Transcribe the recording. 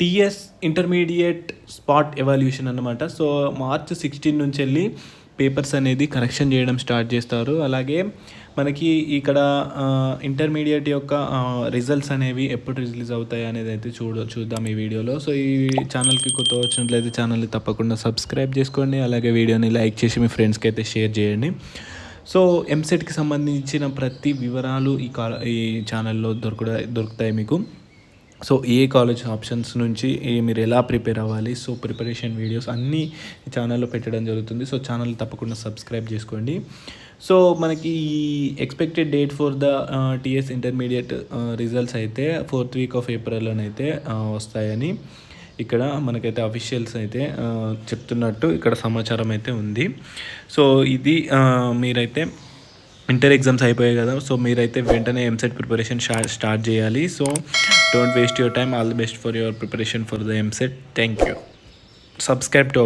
TS intermediate spot evaluation అన్నమాట. So March 16 నుంచి వెళ్ళి పేపర్స్ అనేది కరెక్షన్ చేయడం స్టార్ట్ చేస్తారు. అలాగే మనకి ఇక్కడ ఇంటర్మీడియట్ యొక్క రిజల్ట్స్ అనేవి ఎప్పుడు రిలీజ్ అవుతాయి అనేది అయితే చూద్దాం ఈ వీడియోలో. సో ఈ ఛానల్కి కొత్త వచ్చినట్లయితే ఛానల్ని తప్పకుండా సబ్స్క్రైబ్ చేసుకోండి. అలాగే వీడియోని లైక్ చేసి మీ ఫ్రెండ్స్కి అయితే షేర్ చేయండి. సో ఎంసెట్కి సంబంధించిన ప్రతి వివరాలు ఈ ఛానల్లో దొరుకుతాయి మీకు. సో ఏ కాలేజ్ ఆప్షన్స్ నుంచి మీరు ఎలా ప్రిపేర్ అవ్వాలి, సో ప్రిపరేషన్ వీడియోస్ అన్నీ ఛానల్లో పెట్టడం జరుగుతుంది. సో ఛానల్ తప్పకుండా సబ్స్క్రైబ్ చేసుకోండి. సో మనకి ఈ expected date for the TS intermediate results అయితే 4th week of Aprilలోనైతే వస్తాయని ఇక్కడ మనకైతే అఫీషియల్స్ అయితే చెప్తున్నట్టు ఇక్కడ సమాచారం అయితే ఉంది. సో ఇది మీరైతే ఇంటర్ ఎగ్జామ్స్ అయిపోయాయి కదా, సో మీరైతే వెంటనే ఎంసెట్ ప్రిపరేషన్ స్టార్ట్ చేయాలి. So don't waste your time. All the best for your preparation for the EAMCET. Thank you. Subscribe to